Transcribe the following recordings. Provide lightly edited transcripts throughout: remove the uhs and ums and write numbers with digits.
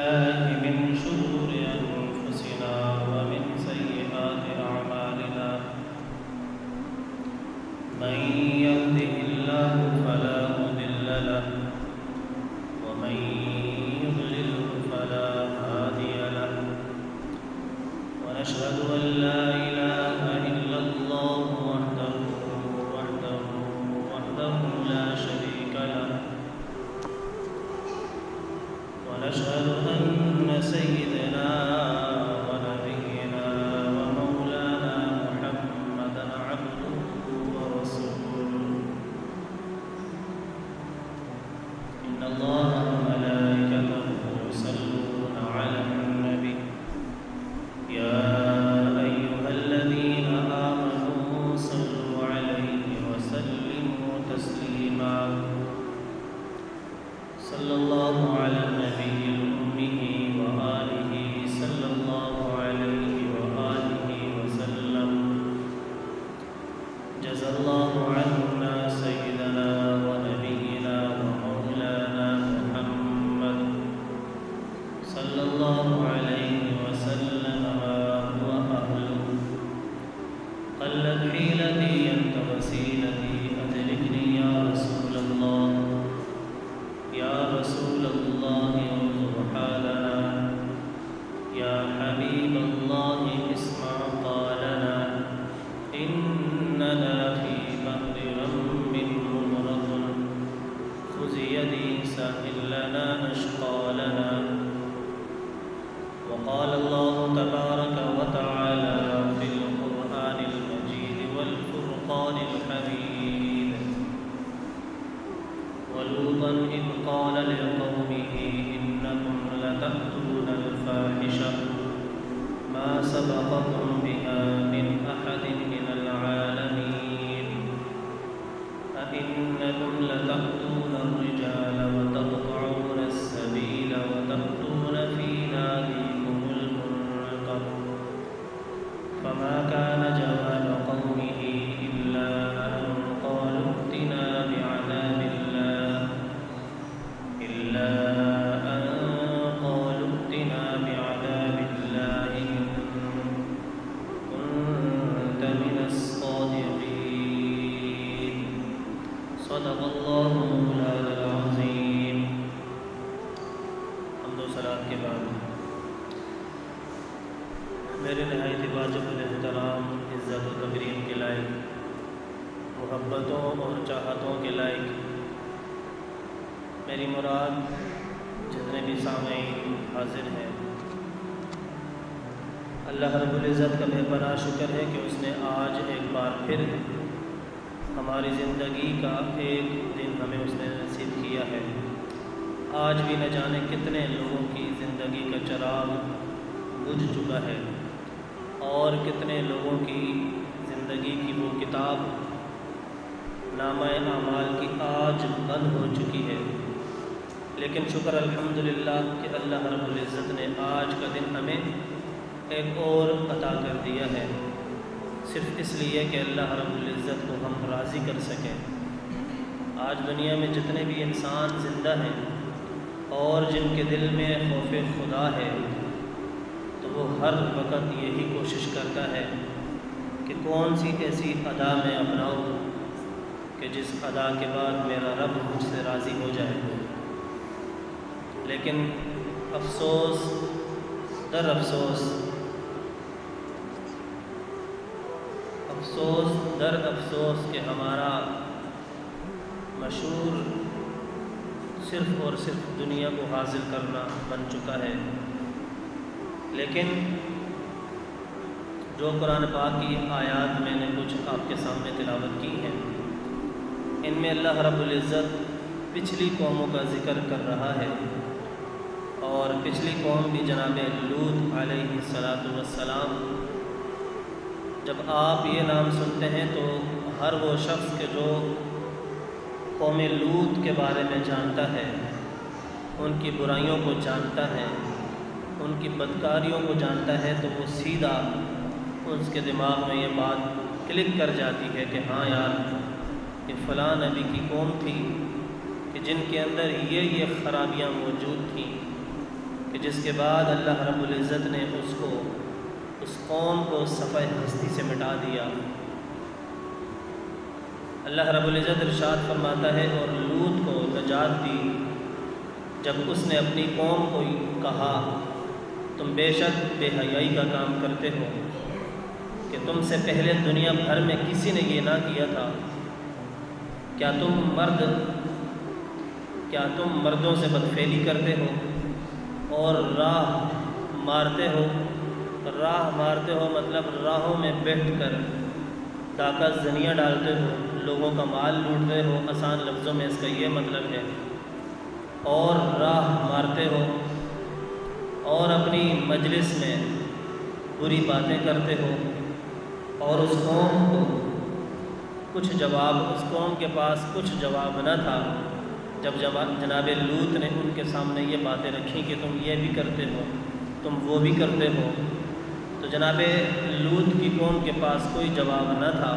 بالله من شرور أنفسنا ومن سيئات أعمالنا من يهده الله فلا مضل له ومن يضلل فلا هادي له ونشهد أن لا إله إلا الله وحده لا شريك له ونشهد أن سيدنا ونبينا ومولانا محمدا عبده ورسوله إن الله وملائكته يصلون على النبي يا أيها الذين آمنوا صلوا عليه وسلموا تسليما صلى الله على النبي الأمي وآله صلى الله عليه وآله وسلم جزى الله عنا سيدنا ونبينا ومولانا محمد صلى الله عليه وسلم ما هو أهله قلت حيلتي أنت وسيلتي أدركني يا رسول الله يا رسول الله انظر حالنا يا حبيب الله اسمع قالنا إننا في بحر غم مغرق خذ يدي سهل لنا أشقالنا وقال الله تبارك وتعالى في القرآن المجيد والفرقان الحميد ولوطا إذ قال لقومه إنكم لتأتون الفاحشة ما سبقكم بها من أحد من العالمين أئنكم لتأتون الرجال وتقطعون السبيل وتأتون في ناديكم المنكر فما كان جواب قومه إلا أن قالوا ائتنا بعذاب الله إن كنت من الصادقين صدق الله مولانا العظيم حمد و صلاۃ کے بعد میرے نہایت واجب الاحترام عزت و تکریم کے لائق محبتوں اور چاہتوں کے لائق میری مراد جتنے بھی سامعین حاضر ہیں اللہ رب العزت کا بے پناہ شکر ہے کہ اس نے آج ایک بار پھر ہماری زندگی کا ایک دن ہمیں اس نے نصیب کیا ہے۔ آج بھی نہ جانے کتنے لوگوں کی زندگی کا چراغ بجھ چکا ہے اور کتنے لوگوں کی زندگی کی وہ کتاب نامہ اعمال کی آج بند ہو چکی ہے، لیکن شکر الحمدللہ کہ اللہ رب العزت نے آج کا دن ہمیں ایک اور عطا کر دیا ہے، صرف اس لیے کہ اللہ رب العزت کو ہم راضی کر سکیں۔ آج دنیا میں جتنے بھی انسان زندہ ہیں اور جن کے دل میں خوف خدا ہے تو وہ ہر وقت یہی کوشش کرتا ہے کہ کون سی ایسی ادا میں اپناؤں کہ جس ادا کے بعد میرا رب مجھ سے راضی ہو جائے۔ لیکن افسوس در افسوس کہ ہمارا مشہور صرف اور صرف دنیا کو حاصل کرنا بن چکا ہے، لیکن جو قرآن پاک کی آیات میں نے کچھ آپ کے سامنے تلاوت کی ہیں، ان میں اللہ رب العزت پچھلی قوموں کا ذکر کر رہا ہے، اور پچھلی قوم بھی جناب لوط علیہ السلام۔ جب آپ یہ نام سنتے ہیں تو ہر وہ شخص کے جو قوم لوط کے بارے میں جانتا ہے، ان کی برائیوں کو جانتا ہے، ان کی بدکاریوں کو جانتا ہے، تو وہ سیدھا اس کے دماغ میں یہ بات کلک کر جاتی ہے کہ ہاں یار، یہ فلاں نبی کی قوم تھی کہ جن کے اندر یہ خرابیاں موجود تھیں، کہ جس کے بعد اللہ رب العزت نے اس قوم کو صفحہ ہستی سے مٹا دیا۔ اللہ رب العزت ارشاد فرماتا ہے اور لوط کو نجات دی جب اس نے اپنی قوم کو کہا تم بے شک بے حیائی کا کام کرتے ہو کہ تم سے پہلے دنیا بھر میں کسی نے یہ نہ کیا تھا۔ کیا تم مردوں سے بدفعلی کرتے ہو اور راہ مارتے ہو مطلب راہوں میں بیٹھ کر ڈاکہ زنیاں ڈالتے ہو، لوگوں کا مال لوٹتے ہو، آسان لفظوں میں اس کا یہ مطلب ہے، اور راہ مارتے ہو اور اپنی مجلس میں بری باتیں کرتے ہو، اور اس قوم کے پاس کچھ جواب نہ تھا جب جناب لوط نے ان کے سامنے یہ باتیں رکھیں کہ تم یہ بھی کرتے ہو، تم وہ بھی کرتے ہو، تو جناب لوط کی قوم کے پاس کوئی جواب نہ تھا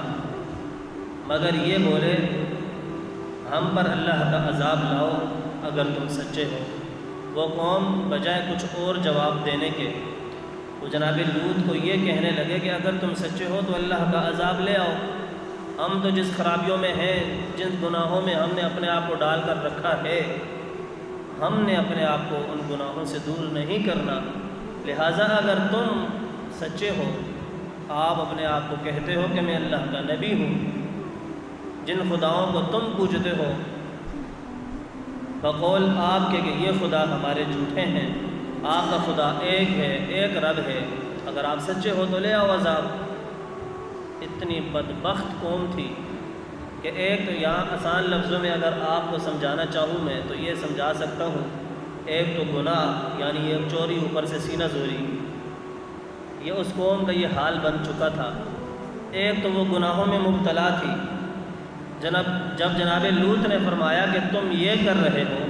مگر یہ بولے ہم پر اللہ کا عذاب لاؤ اگر تم سچے ہو۔ وہ قوم بجائے کچھ اور جواب دینے کے وہ جناب لوط کو یہ کہنے لگے کہ اگر تم سچے ہو تو اللہ کا عذاب لے آؤ، ہم تو جس خرابیوں میں ہیں، جن گناہوں میں ہم نے اپنے آپ کو ڈال کر رکھا ہے، ہم نے اپنے آپ کو ان گناہوں سے دور نہیں کرنا، لہٰذا اگر تم سچے ہو، آپ اپنے آپ کو کہتے ہو کہ میں اللہ کا نبی ہوں، جن خداؤں کو تم پوجتے ہو بقول آپ کے کہ یہ خدا ہمارے جھوٹے ہیں، آپ کا خدا ایک ہے، ایک رب ہے، اگر آپ سچے ہو تو لے آؤ عذاب۔ اتنی بدبخت قوم تھی کہ ایک تو یہاں آسان لفظوں میں اگر آپ کو سمجھانا چاہوں میں تو یہ سمجھا سکتا ہوں، ایک تو گناہ یعنی ایک چوری، اوپر سے سینہ زوری، یہ اس قوم کا یہ حال بن چکا تھا۔ ایک تو وہ گناہوں میں مبتلا تھی، جب جناب لوط نے فرمایا کہ تم یہ کر رہے ہو،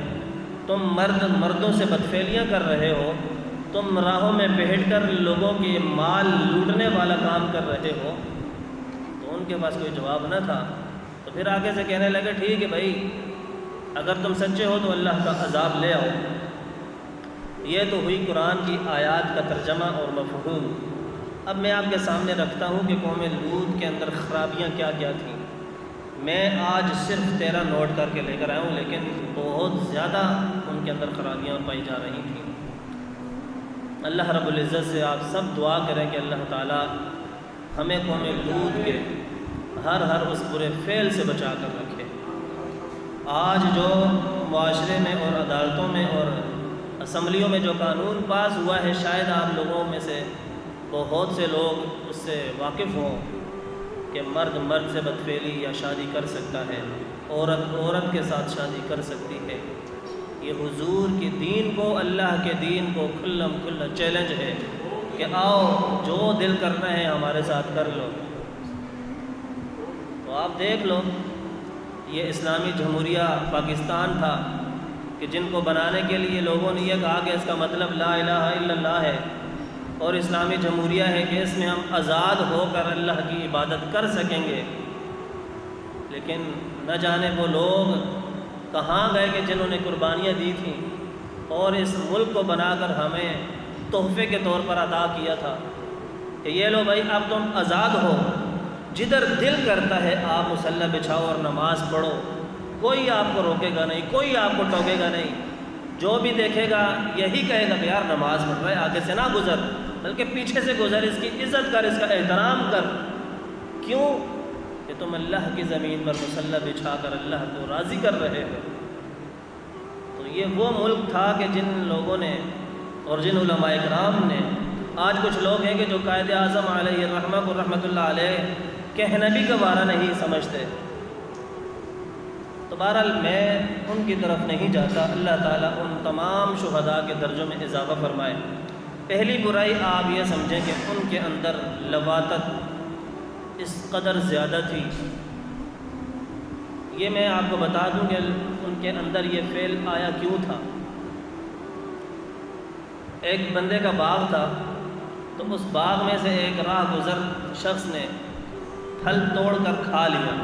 تم مردوں سے بدفعلیاں کر رہے ہو، تم راہوں میں بیٹھ کر لوگوں کے مال لوٹنے والا کام کر رہے ہو، تو ان کے پاس کوئی جواب نہ تھا، تو پھر آگے سے کہنے لگے ٹھیک ہے بھائی اگر تم سچے ہو تو اللہ کا عذاب لے آؤ۔ یہ تو ہوئی قرآن کی آیات کا ترجمہ اور مفہوم۔ اب میں آپ کے سامنے رکھتا ہوں کہ قوم لوط کے اندر خرابیاں کیا کیا تھیں۔ میں آج صرف 13 نوٹ کر کے لے کر آیا ہوں، لیکن بہت زیادہ ان کے اندر خرابیاں پائی جا رہی تھیں۔ اللہ رب العزت سے آپ سب دعا کریں کہ اللہ تعالیٰ ہمیں قوم لوط کے ہر اس برے فعل سے بچا کر رکھے۔ آج جو معاشرے میں اور عدالتوں میں اور اسمبلیوں میں جو قانون پاس ہوا ہے، شاید آپ لوگوں میں سے بہت سے لوگ اس سے واقف ہوں کہ مرد سے بدفعلی یا شادی کر سکتا ہے، عورت کے ساتھ شادی کر سکتی ہے۔ یہ حضور کے دین کو، اللہ کے دین کو کھلم کھلا چیلنج ہے کہ آؤ جو دل کرنا ہے ہمارے ساتھ کر لو۔ تو آپ دیکھ لو، یہ اسلامی جمہوریہ پاکستان تھا کہ جن کو بنانے کے لیے لوگوں نے یہ کہا کہ اس کا مطلب لا الہ الا اللہ ہے، اور اسلامی جمہوریہ ہے کہ اس میں ہم آزاد ہو کر اللہ کی عبادت کر سکیں گے۔ لیکن نہ جانے وہ لوگ کہاں گئے کہ جنہوں نے قربانیاں دی تھیں اور اس ملک کو بنا کر ہمیں تحفے کے طور پر عطا کیا تھا کہ یہ لو بھائی اب تم آزاد ہو، جدھر دل کرتا ہے آپ مصلی بچھاؤ اور نماز پڑھو، کوئی آپ کو روکے گا نہیں، کوئی آپ کو ٹوکے گا نہیں، جو بھی دیکھے گا یہی کہے گا کہ یار نماز پڑھ رہا ہے، آگے سے نہ گزر بلکہ پیچھے سے گزر، اس کی عزت کر، اس کا احترام کر۔ کیوں؟ کہ تم اللہ کی زمین پر مصلی بچھا کر اللہ کو راضی کر رہے ہو۔ تو یہ وہ ملک تھا کہ جن لوگوں نے اور جن علماء کرام نے، آج کچھ لوگ ہیں کہ جو قائد اعظم علیہ الرحمہ کو رحمۃ اللہ علیہ کہنا بھی گوارا نہیں سمجھتے۔ تو بہرحال میں ان کی طرف نہیں جاتا، اللہ تعالیٰ ان تمام شہداء کے درجوں میں اضافہ فرمائے۔ پہلی برائی آپ یہ سمجھیں کہ ان کے اندر لواطت اس قدر زیادہ تھی۔ یہ میں آپ کو بتا دوں کہ ان کے اندر یہ فعل آیا کیوں تھا۔ ایک بندے کا باغ تھا، تو اس باغ میں سے ایک راہ گزر شخص نے پھل توڑ کر کھا لیا،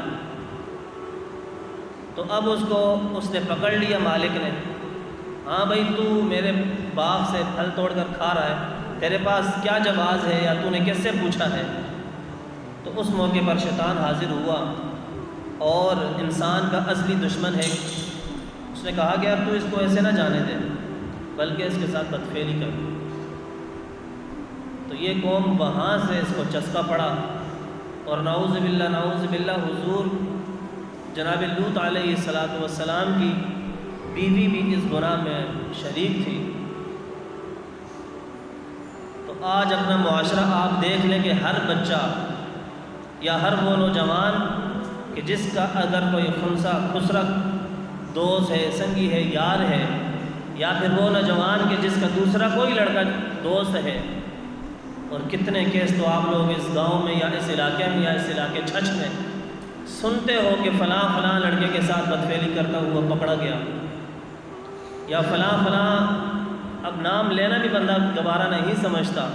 تو اب اس نے پکڑ لیا مالک نے، ہاں بھائی تو میرے باغ سے پھل توڑ کر کھا رہا ہے، تیرے پاس کیا جواز ہے یا تو نے کس سے پوچھا ہے؟ تو اس موقع پر شیطان حاضر ہوا اور انسان کا اصلی دشمن ہے، اس نے کہا کہ یار تو اس کو ایسے نہ جانے دے بلکہ اس کے ساتھ بدفعلی کر۔ تو یہ قوم وہاں سے اس کو چسکا پڑا اور نعوذ باللہ حضور جناب لوط علیہ السلام کی بیوی بھی اس گناہ میں شریک تھی۔ تو آج اپنا معاشرہ آپ دیکھ لیں کہ ہر بچہ یا ہر وہ نوجوان کہ جس کا اگر کوئی خنثی خسرت دوست ہے، سنگی ہے، یار ہے، یا پھر وہ نوجوان کہ جس کا دوسرا کوئی لڑکا دوست ہے، اور کتنے کیس تو آپ لوگ اس گاؤں میں یا اس علاقے میں یا اس علاقے چھچ میں سنتے ہو کہ فلاں فلاں لڑکے کے ساتھ بدفعلی کرتا ہوا پکڑا گیا، یا فلاں فلاں، اب نام لینا بھی بندہ گوارا نہیں سمجھتا۔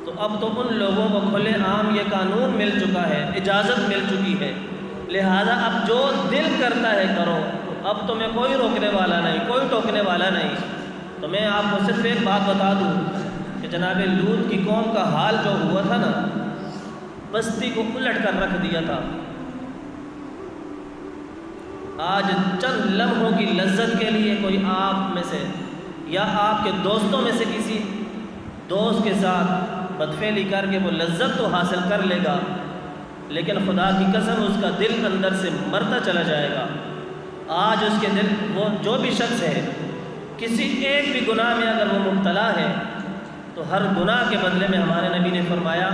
تو اب تو ان لوگوں کو کھلے عام یہ قانون مل چکا ہے، اجازت مل چکی ہے، لہذا اب جو دل کرتا ہے کرو، اب تمہیں کوئی روکنے والا نہیں، کوئی ٹوکنے والا نہیں۔ تو میں آپ کو صرف ایک بات بتا دوں کہ جناب لوط کی قوم کا حال جو ہوا تھا نا، بستی کو الٹ کر رکھ دیا تھا۔ آج چند لمحوں کی لذت کے لیے کوئی آپ میں سے یا آپ کے دوستوں میں سے کسی دوست کے ساتھ بدفعلی کر کے وہ لذت تو حاصل کر لے گا، لیکن خدا کی قسم اس کا دل اندر سے مرتا چلا جائے گا۔ آج اس کے دل، وہ جو بھی شخص ہے کسی ایک بھی گناہ میں اگر وہ مبتلا ہے تو ہر گناہ کے بدلے میں ہمارے نبی نے فرمایا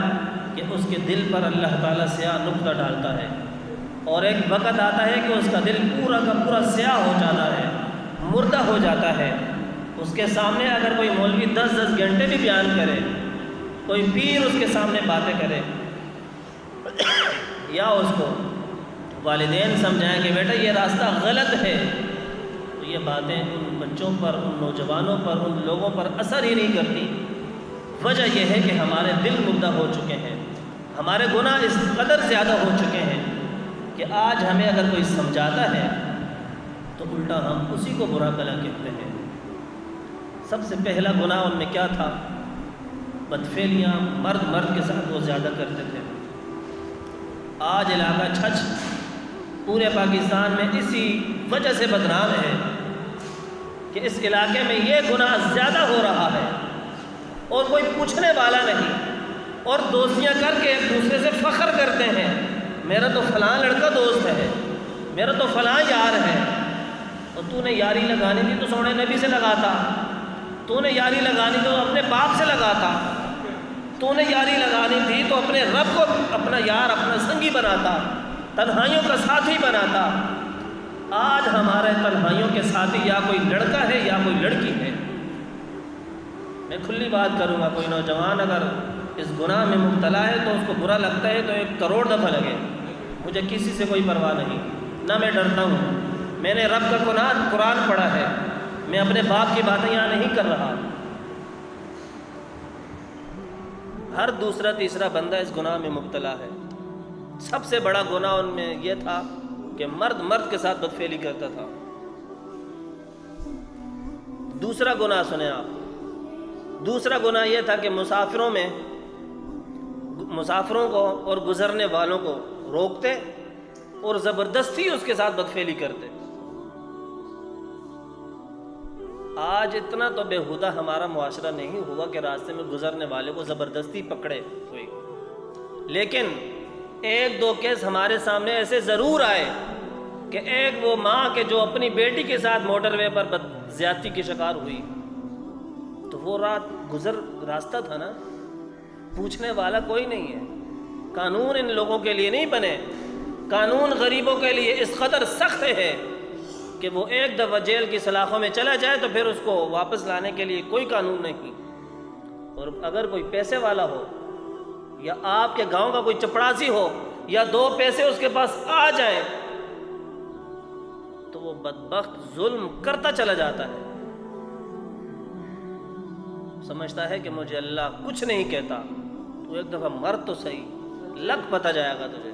کہ اس کے دل پر اللہ تعالیٰ سیاہ نقطہ ڈالتا ہے، اور ایک وقت آتا ہے کہ اس کا دل پورا کا پورا سیاہ ہو جاتا ہے، مردہ ہو جاتا ہے۔ اس کے سامنے اگر کوئی مولوی 10 گھنٹے بھی بیان کرے، کوئی پیر اس کے سامنے باتیں کرے، یا اس کو والدین سمجھائیں کہ بیٹا یہ راستہ غلط ہے، تو یہ باتیں ان بچوں پر، ان نوجوانوں پر، ان لوگوں پر اثر ہی نہیں کرتی۔ وجہ یہ ہے کہ ہمارے دل مردہ ہو چکے ہیں، ہمارے گناہ اس قدر زیادہ ہو چکے ہیں کہ آج ہمیں اگر کوئی سمجھاتا ہے تو الٹا ہم اسی کو برا بھلا کہتے ہیں۔ سب سے پہلا گناہ ان میں کیا تھا؟ بدفعلیاں مرد کے ساتھ وہ زیادہ کرتے تھے۔ آج علاقہ چھچ پورے پاکستان میں اسی وجہ سے بدنام ہے کہ اس علاقے میں یہ گناہ زیادہ ہو رہا ہے اور کوئی پوچھنے والا نہیں، اور دوستیاں کر کے ایک دوسرے سے فخر کرتے ہیں، میرا تو فلاں لڑکا دوست ہے، میرا تو فلاں یار ہے۔ اور تو نے یاری لگانی تھی تو سونے نبی سے لگاتا، تو نے یاری لگانی تو اپنے باپ سے لگاتا، تو نے یاری لگانی تھی تو اپنے رب کو اپنا یار، اپنا سنگی بناتا، تنہائیوں کا ساتھی بناتا۔ آج ہمارے تنہائیوں کے ساتھی یا کوئی لڑکا ہے یا کوئی لڑکی ہے۔ میں کھلی بات کروں گا، کوئی نوجوان اگر اس گناہ میں مبتلا ہے تو اس کو برا لگتا ہے تو 1 کروڑ دفعہ لگے، مجھے کسی سے کوئی پرواہ نہیں، نہ میں ڈرتا ہوں، میں نے رب کا قرآن پڑھا ہے، میں اپنے باپ کی باتیں یہاں نہیں کر رہا۔ ہر دوسرا تیسرا بندہ اس گناہ میں مبتلا ہے۔ سب سے بڑا گناہ ان میں یہ تھا کہ مرد کے ساتھ بدفعلی کرتا تھا۔ دوسرا گناہ سنیں آپ، دوسرا گناہ یہ تھا کہ مسافروں کو اور گزرنے والوں کو روکتے اور زبردستی اس کے ساتھ بدفعلی کرتے۔ آج اتنا تو بےہودہ ہمارا معاشرہ نہیں ہوا کہ راستے میں گزرنے والے کو زبردستی پکڑے کوئی، لیکن 1-2 کیس ہمارے سامنے ایسے ضرور آئے کہ ایک وہ ماں کے جو اپنی بیٹی کے ساتھ موٹر وے پر زیادتی کی شکار ہوئی، تو وہ راستہ تھا نا، پوچھنے والا کوئی نہیں ہے۔ قانون ان لوگوں کے لیے نہیں بنے، قانون غریبوں کے لیے اس قدر سخت ہے کہ وہ ایک دفعہ جیل کی سلاخوں میں چلا جائے تو پھر اس کو واپس لانے کے لیے کوئی قانون نہیں۔ اور اگر کوئی پیسے والا ہو یا آپ کے گاؤں کا کوئی چپڑاسی ہو یا 2 پیسے اس کے پاس آ جائیں تو وہ بدبخت ظلم کرتا چلا جاتا ہے، سمجھتا ہے کہ مجھے اللہ کچھ نہیں کہتا، تو ایک دفعہ مر تو صحیح، لگ پتہ جائے گا تجھے۔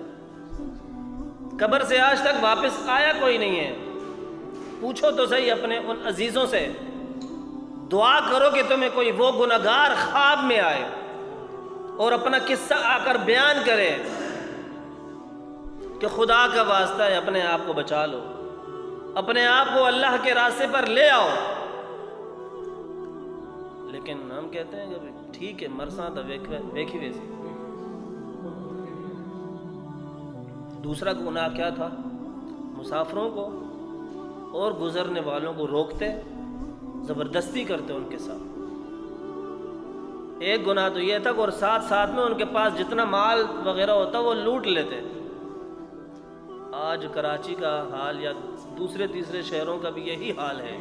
قبر سے آج تک واپس آیا کوئی نہیں ہے، پوچھو تو صحیح اپنے ان عزیزوں سے، دعا کرو کہ تمہیں کوئی وہ گناہگار خواب میں آئے اور اپنا قصہ آ کر بیان کرے کہ خدا کا واسطہ ہے اپنے آپ کو بچا لو، اپنے آپ کو اللہ کے راستے پر لے آؤ۔ لیکن ہم کہتے ہیں کہ ٹھیک ہے مرساں تو ویکھی ویسی۔ دوسرا گناہ کیا تھا؟ مسافروں کو اور گزرنے والوں کو روکتے، زبردستی کرتے ان کے ساتھ۔ ایک گناہ تو یہ تھا کہ اور ساتھ ساتھ میں ان کے پاس جتنا مال وغیرہ ہوتا وہ لوٹ لیتے۔ آج کراچی کا حال یا دوسرے تیسرے شہروں کا بھی یہی حال ہے۔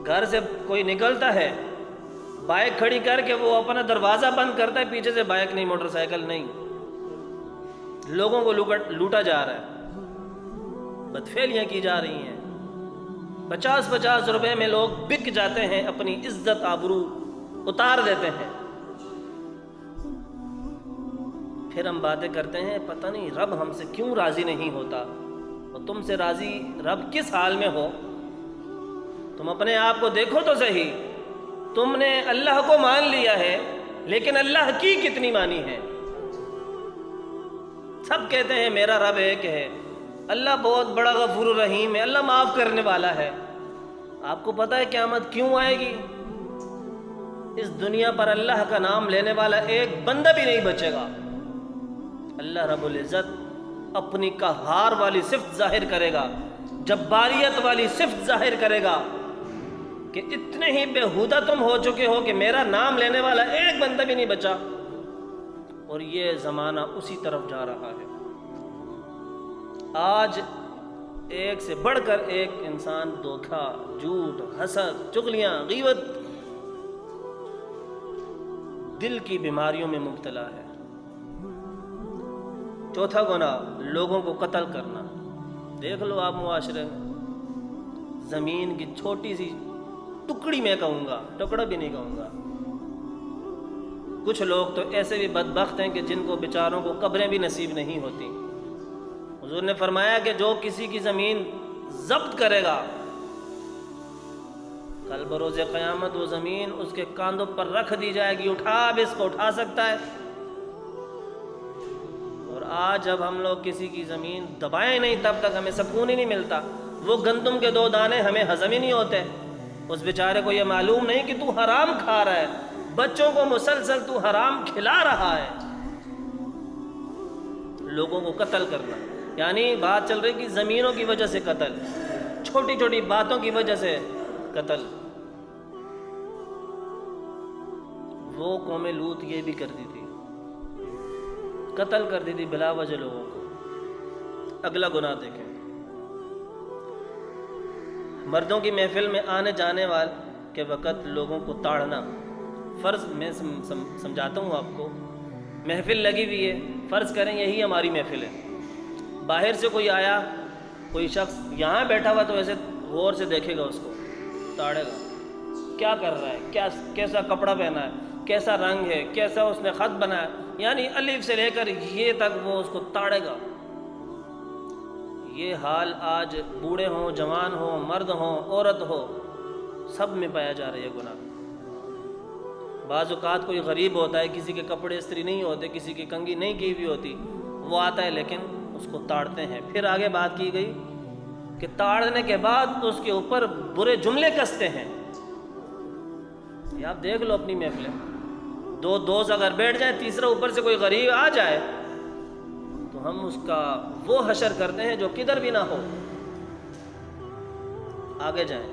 گھر سے کوئی نکلتا ہے، بائک کھڑی کر کے وہ اپنا دروازہ بند کرتا ہے، پیچھے سے بائک نہیں، موٹر سائیکل نہیں، لوگوں کو لوٹا جا رہا ہے، بدفعلیاں کی جا رہی ہیں۔ 50-50 روپے میں لوگ بک جاتے ہیں، اپنی عزت آبرو اتار دیتے ہیں۔ پھر ہم باتیں کرتے ہیں پتہ نہیں رب ہم سے کیوں راضی نہیں ہوتا۔ اور تم سے راضی رب کس حال میں ہو؟ تم اپنے آپ کو دیکھو تو صحیح، تم نے اللہ کو مان لیا ہے لیکن اللہ کی کتنی مانی ہے؟ سب کہتے ہیں میرا رب ایک ہے، اللہ بہت بڑا غفور الرحیم ہے، اللہ معاف کرنے والا ہے۔ آپ کو پتہ ہے قیامت کیوں آئے گی؟ اس دنیا پر اللہ کا نام لینے والا ایک بندہ بھی نہیں بچے گا۔ اللہ رب العزت اپنی قہار والی صفت ظاہر کرے گا، جباریت والی صفت ظاہر کرے گا کہ اتنے ہی بےہودہ تم ہو چکے ہو کہ میرا نام لینے والا ایک بندہ بھی نہیں بچا۔ اور یہ زمانہ اسی طرف جا رہا ہے۔ آج ایک سے بڑھ کر ایک انسان دھوکہ، جھوٹ، حسد، چغلیاں، غیبت، دل کی بیماریوں میں مبتلا ہے۔ چوتھا گناہ لوگوں کو قتل کرنا۔ دیکھ لو آپ معاشرے میں، زمین کی چھوٹی سی ٹکڑی میں کہوں گا، ٹکڑا بھی نہیں کہوں گا، کچھ لوگ تو ایسے بھی بدبخت ہیں کہ جن کو بیچاروں کو قبریں بھی نصیب نہیں ہوتی۔ حضور نے فرمایا کہ جو کسی کی زمین ضبط کرے گا، کل بروز قیامت وہ زمین اس کے کاندھوں پر رکھ دی جائے گی، اٹھا اب اس کو اٹھا سکتا ہے۔ اور آج جب ہم لوگ کسی کی زمین دبائیں نہیں تب تک ہمیں سکون ہی نہیں ملتا۔ وہ گندم کے 2 دانے ہمیں ہضم ہی نہیں ہوتے۔ اس بیچارے کو یہ معلوم نہیں کہ تو حرام کھا رہا ہے، بچوں کو مسلسل تو حرام کھلا رہا ہے۔ لوگوں کو قتل کرنا، یعنی بات چل رہی کہ زمینوں کی وجہ سے قتل، چھوٹی چھوٹی باتوں کی وجہ سے قتل۔ وہ قوم لوط یہ بھی کرتی تھی، قتل کرتی تھی بلا وجہ لوگوں کو۔ اگلا گناہ دیکھیں، مردوں کی محفل میں آنے جانے والے کے وقت لوگوں کو تاڑنا۔ فرض میں سمجھاتا ہوں آپ کو، محفل لگی ہوئی ہے، فرض کریں یہی ہماری محفل ہے، باہر سے کوئی آیا، کوئی شخص یہاں بیٹھا ہوا تو ایسے غور سے دیکھے گا، اس کو تاڑے گا، کیا کر رہا ہے، کیسا کپڑا پہنا ہے، کیسا رنگ ہے، کیسا اس نے خط بنایا، یعنی الف سے لے کر یہ تک وہ اس کو تاڑے گا۔ یہ حال آج بوڑھے ہوں، جوان ہوں، مرد ہوں، عورت ہو، سب میں پایا جا رہا ہے یہ گناہ۔ بعض اوقات کوئی غریب ہوتا ہے، کسی کے کپڑے استری نہیں ہوتے، کسی کی کنگھی نہیں کی ہوئی ہوتی، وہ آتا ہے لیکن اس کو تاڑتے ہیں۔ پھر آگے بات کی گئی کہ تاڑنے کے بعد اس کے اوپر برے جملے کستے ہیں۔ یہ آپ دیکھ لو اپنی محفلیں، 2 دوست اگر بیٹھ جائیں، تیسرا اوپر سے کوئی غریب آ جائے تو ہم اس کا وہ حشر کرتے ہیں جو کدھر بھی نہ ہو۔ آگے جائیں،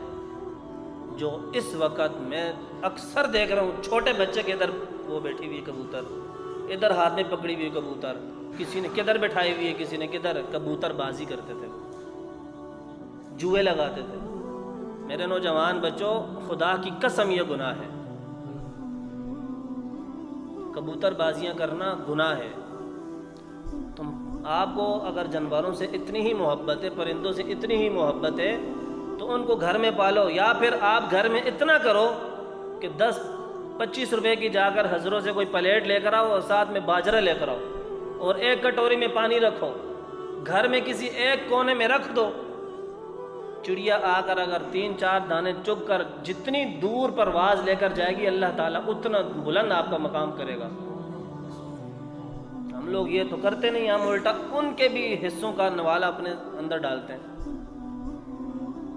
جو اس وقت میں اکثر دیکھ رہا ہوں، چھوٹے بچے کے ادھر وہ بیٹھی ہوئی کبوتر، ادھر ہاتھ میں پکڑی ہوئی کبوتر، کسی نے کدھر بٹھائی ہوئی ہے، کسی نے کدھر، کبوتر بازی کرتے تھے، جوئے لگاتے تھے۔ میرے نوجوان بچوں، خدا کی قسم یہ گناہ ہے، کبوتر بازیاں کرنا گناہ ہے۔ تم آپ کو اگر جانوروں سے اتنی ہی محبت ہے، پرندوں سے اتنی ہی محبت ہے تو ان کو گھر میں پالو، یا پھر آپ گھر میں اتنا کرو کہ 10-25 روپے کی جا کر حضروں سے کوئی پلیٹ لے کر آؤ اور ساتھ میں باجرہ لے کر آؤ اور ایک کٹوری میں پانی رکھو، گھر میں کسی ایک کونے میں رکھ دو، چڑیا آ کر اگر 3-4 دانے چگ کر جتنی دور پرواز لے کر جائے گی اللہ تعالیٰ اتنا بلند آپ کا مقام کرے گا۔ ہم لوگ یہ تو کرتے نہیں، ہم الٹا ان کے بھی حصوں کا نوالا اپنے اندر ڈالتے ہیں۔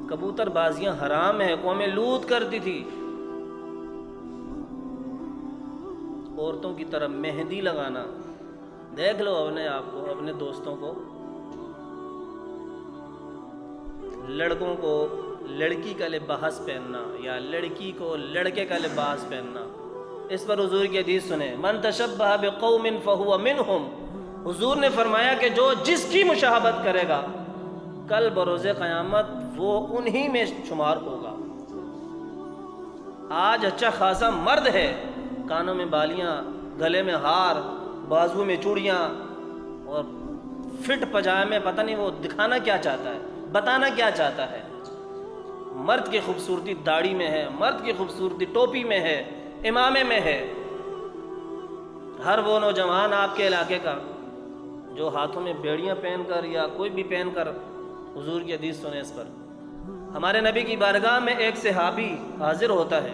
کبوتر بازیاں حرام ہیں، قوم لوط کرتی تھی۔ عورتوں کی طرح مہندی لگانا، دیکھ لو اپنے آپ کو، اپنے دوستوں کو۔ لڑکوں کو لڑکی کا لباس پہننا یا لڑکی کو لڑکے کا لباس پہننا، اس پر حضور کی حدیث سنیں، من تشبہ بقوم فہو منہم۔ حضور نے فرمایا کہ جو جس کی مشابہت کرے گا کل بروز قیامت وہ انہی میں شمار ہوگا۔ آج اچھا خاصا مرد ہے، کانوں میں بالیاں، گلے میں ہار، بازو میں چوڑیاں اور فٹ پجامے، پتہ نہیں وہ دکھانا کیا چاہتا ہے، بتانا کیا چاہتا ہے۔ مرد کی خوبصورتی داڑھی میں ہے، مرد کی خوبصورتی ٹوپی میں ہے، امامے میں ہے۔ ہر وہ نوجوان آپ کے علاقے کا جو ہاتھوں میں بیڑیاں پہن کر یا کوئی بھی پہن کر، حضور کی حدیث سنیں اس پر۔ ہمارے نبی کی بارگاہ میں ایک صحابی حاضر ہوتا ہے،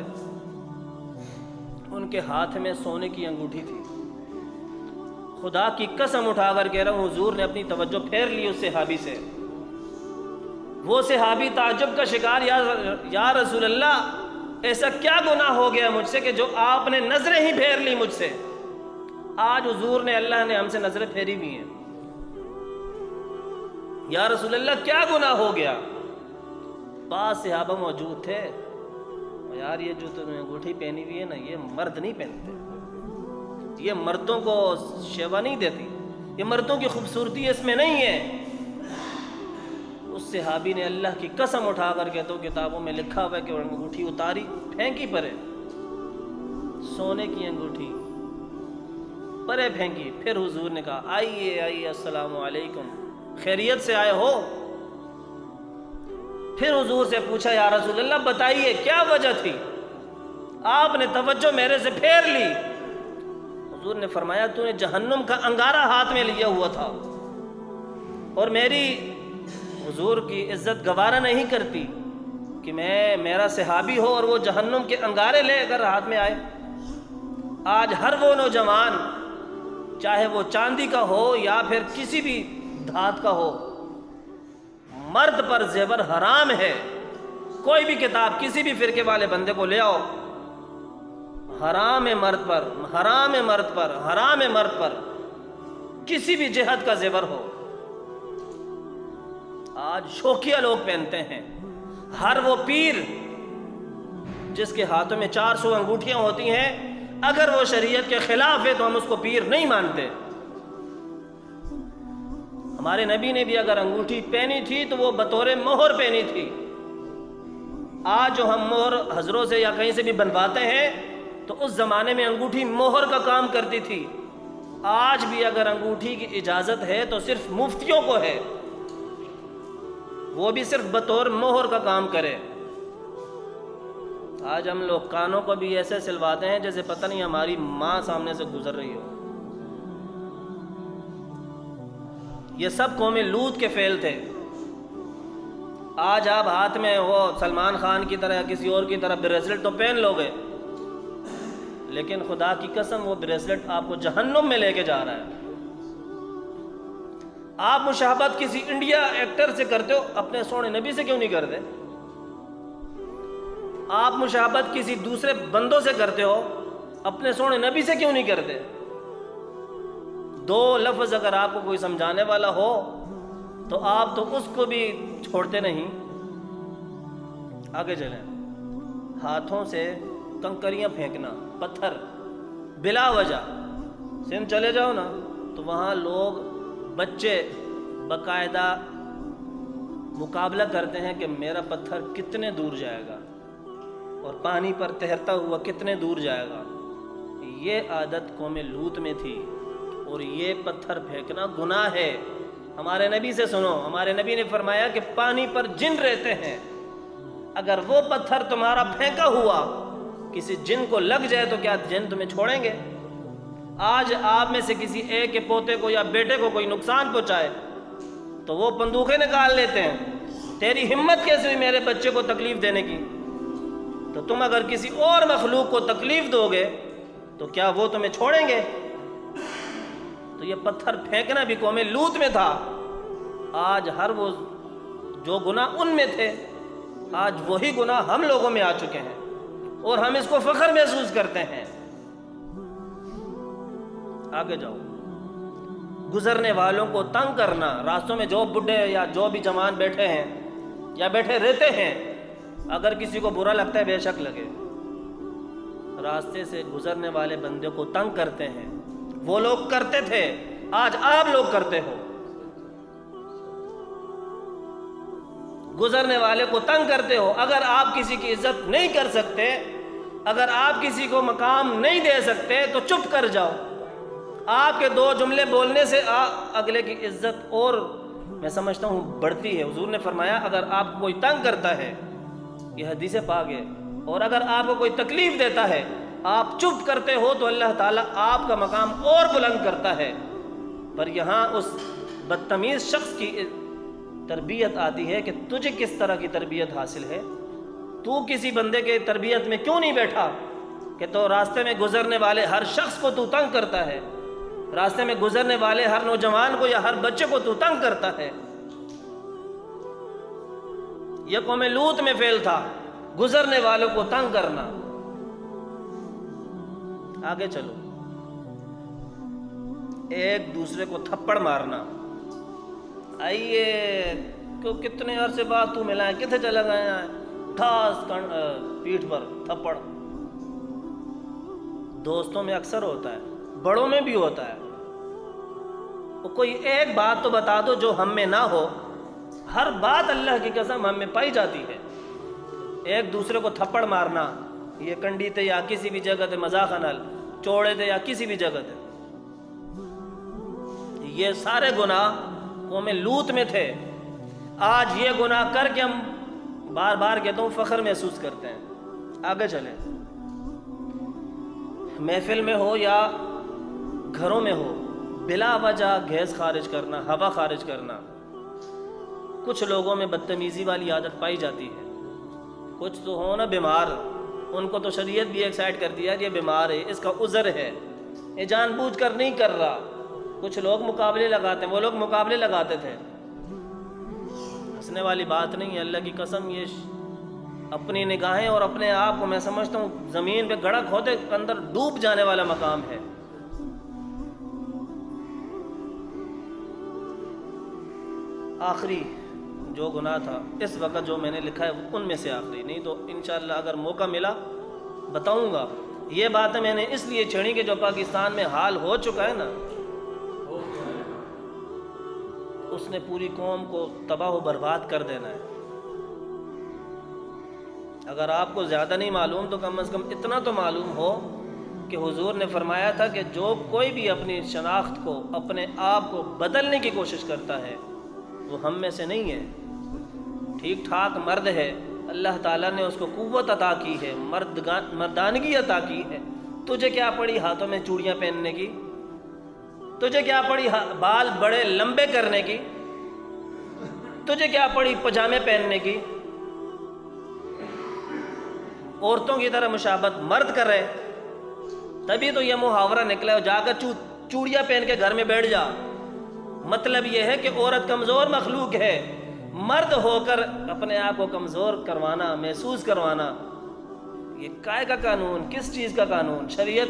ان کے ہاتھ میں سونے کی انگوٹھی تھی۔ خدا کی قسم اٹھا کر کہہ رہا ہوں، حضور نے اپنی توجہ پھیر لی اس صحابی سے۔ وہ صحابی تعجب کا شکار، یا رسول اللہ ایسا کیا گناہ ہو گیا مجھ سے کہ جو آپ نے نظریں ہی پھیر لی مجھ سے؟ آج حضور نے، اللہ نے ہم سے نظریں پھیری ہوئی ہیں۔ یا رسول اللہ کیا گناہ ہو گیا؟ پاس صحابہ موجود تھے، یار یہ جو تم نے انگوٹھی پہنی ہوئی ہے نا، یہ مرد نہیں پہنتے، یہ مردوں کو شیوا نہیں دیتی، یہ مردوں کی خوبصورتی اس میں نہیں ہے۔ اس صحابی نے اللہ کی قسم اٹھا کر کے، تو کتابوں میں لکھا ہوا ہے کہ انگوٹھی اتاری، پھینکی پرے، سونے کی انگوٹھی پرے پھینکی۔ پھر حضور نے کہا آئیے آئیے، السلام علیکم، خیریت سے آئے ہو؟ پھر حضور سے پوچھا یا رسول اللہ بتائیے کیا وجہ تھی، آپ نے توجہ میرے سے پھیر لی۔ حضور نے فرمایا تو نے جہنم کا انگارہ ہاتھ میں لیا ہوا تھا، اور میری حضور کی عزت گوارا نہیں کرتی کہ میرا صحابی ہو اور وہ جہنم کے انگارے لے کر ہاتھ میں آئے۔ آج ہر وہ نوجوان، چاہے وہ چاندی کا ہو یا پھر کسی بھی دھات کا ہو، مرد پر زیور حرام ہے۔ کوئی بھی کتاب کسی بھی فرقے والے بندے کو لے آؤ، حرام ہے مرد پر، حرام ہے مرد پر، حرام ہے مرد پر کسی بھی جہت کا زیور ہو۔ آج شوقیہ لوگ پہنتے ہیں۔ ہر وہ پیر جس کے ہاتھوں میں 400 انگوٹھیاں ہوتی ہیں، اگر وہ شریعت کے خلاف ہے تو ہم اس کو پیر نہیں مانتے۔ ہمارے نبی نے بھی اگر انگوٹھی پہنی تھی تو وہ بطور مہر پہنی تھی۔ آج جو ہم مہر حضروں سے یا کہیں سے بھی بنواتے ہیں تو اس زمانے میں انگوٹھی مہر کا کام کرتی تھی۔ آج بھی اگر انگوٹھی کی اجازت ہے تو صرف مفتیوں کو ہے، وہ بھی صرف بطور مہر کا کام کرے۔ آج ہم لوگ کانوں کو بھی ایسے سلواتے ہیں جیسے پتہ نہیں ہماری ماں سامنے سے گزر رہی ہو۔ یہ سب قوم لوط کے فعل تھے۔ آج آپ ہاتھ میں وہ سلمان خان کی طرح یا کسی اور کی طرح بریسلٹ تو پہن لو گے، لیکن خدا کی قسم وہ بریسلٹ آپ کو جہنم میں لے کے جا رہا ہے۔ آپ مشابہت کسی انڈیا ایکٹر سے کرتے ہو، اپنے سونے نبی سے کیوں نہیں کرتے؟ آپ مشابہت کسی دوسرے بندوں سے کرتے ہو، اپنے سونے نبی سے کیوں نہیں کرتے؟ دو لفظ اگر آپ کو کوئی سمجھانے والا ہو تو آپ تو اس کو بھی چھوڑتے نہیں۔ آگے چلیں۔ ہاتھوں سے کنکریاں پھینکنا، پتھر بلا وجہ۔ سندھ چلے جاؤ نا تو وہاں لوگ، بچے باقاعدہ مقابلہ کرتے ہیں کہ میرا پتھر کتنے دور جائے گا اور پانی پر تیرتا ہوا کتنے دور جائے گا۔ یہ عادت قوم لوط میں تھی، اور یہ پتھر پھینکنا گناہ ہے۔ ہمارے نبی سے سنو، ہمارے نبی نے فرمایا کہ پانی پر جن رہتے ہیں، اگر وہ پتھر تمہارا پھینکا ہوا کسی جن کو لگ جائے تو کیا جن تمہیں چھوڑیں گے؟ آج آپ میں سے کسی ایک کے پوتے کو یا بیٹے کو کوئی نقصان پہنچائے تو وہ بندوقیں نکال لیتے ہیں، تیری ہمت کیسے ہوئی میرے بچے کو تکلیف دینے کی؟ تو تم اگر کسی اور مخلوق کو تکلیف دو گے تو کیا وہ تمہیں چھوڑیں گے؟ تو یہ پتھر پھینکنا بھی قوم لوط میں تھا، آج ہر وہ جو گناہ ان میں تھے آج وہی گناہ ہم لوگوں میں آ چکے ہیں اور ہم اس کو فخر محسوس کرتے ہیں۔ آگے جاؤ۔ گزرنے والوں کو تنگ کرنا، راستوں میں جو بڈھے یا جو بھی جوان بیٹھے ہیں یا بیٹھے رہتے ہیں، اگر کسی کو برا لگتا ہے بے شک لگے، راستے سے گزرنے والے بندے کو تنگ کرتے ہیں، وہ لوگ کرتے تھے، آج آپ لوگ کرتے ہو۔ گزرنے والے کو تنگ کرتے ہو۔ اگر آپ کسی کی عزت نہیں کر سکتے، اگر آپ کسی کو مقام نہیں دے سکتے تو چپ کر جاؤ۔ آپ کے دو جملے بولنے سے اگلے کی عزت اور میں سمجھتا ہوں بڑھتی ہے۔ حضور نے فرمایا اگر آپ کو کوئی تنگ کرتا ہے، یہ حدیث پاک ہے، اور اگر آپ کو کوئی تکلیف دیتا ہے آپ چپ کرتے ہو تو اللہ تعالیٰ آپ کا مقام اور بلند کرتا ہے۔ پر یہاں اس بدتمیز شخص کی تربیت آتی ہے کہ تجھے کس طرح کی تربیت حاصل ہے؟ تو کسی بندے کے تربیت میں کیوں نہیں بیٹھا کہ تو راستے میں گزرنے والے ہر شخص کو تو تنگ کرتا ہے، راستے میں گزرنے والے ہر نوجوان کو یا ہر بچے کو تو تنگ کرتا ہے۔ یہ قوم لوط میں فعل تھا، گزرنے والوں کو تنگ کرنا۔ آگے چلو۔ ایک دوسرے کو تھپڑ مارنا، آئیے کتنے عرصے بعد تو ملا ہے، کتنے چلا گیا ہے، ٹھاس پیٹھ پر تھپڑ۔ دوستوں میں اکثر ہوتا ہے، بڑوں میں بھی ہوتا ہے۔ کوئی ایک بات تو بتا دو جو ہم میں نہ ہو، ہر بات اللہ کی قسم ہم میں پائی جاتی ہے۔ ایک دوسرے کو تھپڑ مارنا، یہ کنڈی تے یا کسی بھی جگہ تے مذاق نال چوڑے تے یا کسی بھی جگہ تے، یہ سارے گناہ قوم لوط میں تھے۔ آج یہ گناہ کر کے ہم بار بار کہتا ہوں فخر محسوس کرتے ہیں۔ آگے چلیں۔ محفل میں ہو یا گھروں میں ہو، بلا وجہ گیس خارج کرنا، ہوا خارج کرنا۔ کچھ لوگوں میں بدتمیزی والی عادت پائی جاتی ہے، کچھ تو ہو نا بیمار، ان کو تو شریعت بھی ایک سائڈ کر دیا، یہ بیمار ہے، اس کا عذر ہے، یہ جان بوجھ کر نہیں کر رہا۔ کچھ لوگ مقابلے لگاتے ہیں، وہ لوگ مقابلے لگاتے تھے، ہنسنے والی بات نہیں ہے۔ اللہ کی قسم یہ اپنی نگاہیں اور اپنے آپ کو میں سمجھتا ہوں زمین پہ گڑھا کھودے اندر ڈوب جانے والا مقام ہے۔ آخری جو گناہ تھا اس وقت جو میں نے لکھا ہے ان میں سے آخری، نہیں تو انشاءاللہ اگر موقع ملا بتاؤں گا۔ یہ باتیں میں نے اس لیے چھیڑی کہ جو پاکستان میں حال ہو چکا ہے نا، اس نے پوری قوم کو تباہ و برباد کر دینا ہے۔ اگر آپ کو زیادہ نہیں معلوم تو کم از کم اتنا تو معلوم ہو کہ حضور نے فرمایا تھا کہ جو کوئی بھی اپنی شناخت کو، اپنے آپ کو بدلنے کی کوشش کرتا ہے وہ ہم میں سے نہیں ہے۔ ٹھیک ٹھاک مرد ہے، اللہ تعالیٰ نے اس کو قوت عطا کی ہے، مردانگی عطا کی ہے۔ تجھے کیا پڑی ہاتھوں میں چوڑیاں پہننے کی؟ تجھے کیا پڑی بال بڑے لمبے کرنے کی؟ تجھے کیا پڑی پجامے پہننے کی؟ عورتوں کی طرح مشابہت مرد کر رہے، تبھی تو یہ محاورہ نکلا ہے، جا کر چوڑیاں پہن کے گھر میں بیٹھ جا۔ مطلب یہ ہے کہ عورت کمزور مخلوق ہے، مرد ہو کر اپنے آپ کو کمزور کروانا، محسوس کروانا، یہ کائے کا قانون، کس چیز کا قانون؟ شریعت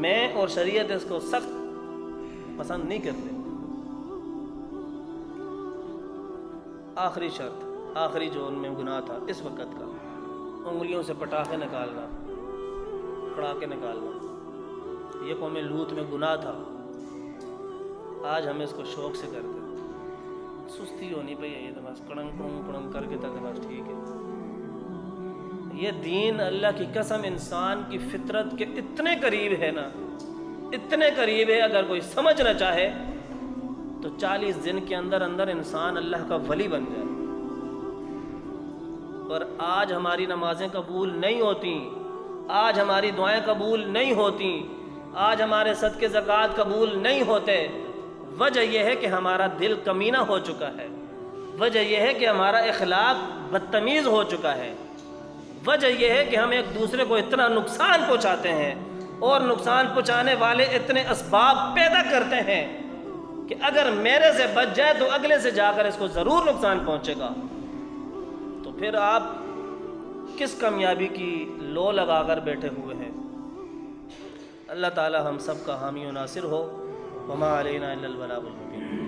میں اور شریعت اس کو سخت پسند نہیں کرتے۔ آخری شرط، آخری جو ان میں گناہ تھا اس وقت کا، انگلیوں سے پٹاخے نکالنا، کھڑاکے نکالنا، یہ قوم لوط میں گناہ تھا۔ آج ہم اس کو شوق سے کرتے ہیں، سستی ہونی پہ یہ تو بس کڑنگ کڑنگ کر کے تک بس ٹھیک ہے۔ یہ دین اللہ کی قسم انسان کی فطرت کے اتنے قریب ہے نا، اتنے قریب ہے، اگر کوئی سمجھنا چاہے تو 40 دن کے اندر اندر انسان اللہ کا ولی بن جائے۔ اور آج ہماری نمازیں قبول نہیں ہوتی، آج ہماری دعائیں قبول نہیں ہوتی، آج ہمارے صدقے زکوٰۃ قبول نہیں ہوتے، وجہ یہ ہے کہ ہمارا دل کمینہ ہو چکا ہے، وجہ یہ ہے کہ ہمارا اخلاق بدتمیز ہو چکا ہے، وجہ یہ ہے کہ ہم ایک دوسرے کو اتنا نقصان پہنچاتے ہیں اور نقصان پہنچانے والے اتنے اسباب پیدا کرتے ہیں کہ اگر میرے سے بچ جائے تو اگلے سے جا کر اس کو ضرور نقصان پہنچے گا۔ تو پھر آپ کس کامیابی کی لو لگا کر بیٹھے ہوئے ہیں؟ اللہ تعالی ہم سب کا حامی و ناصر ہو۔ وما علینا الا البلاغ المبین۔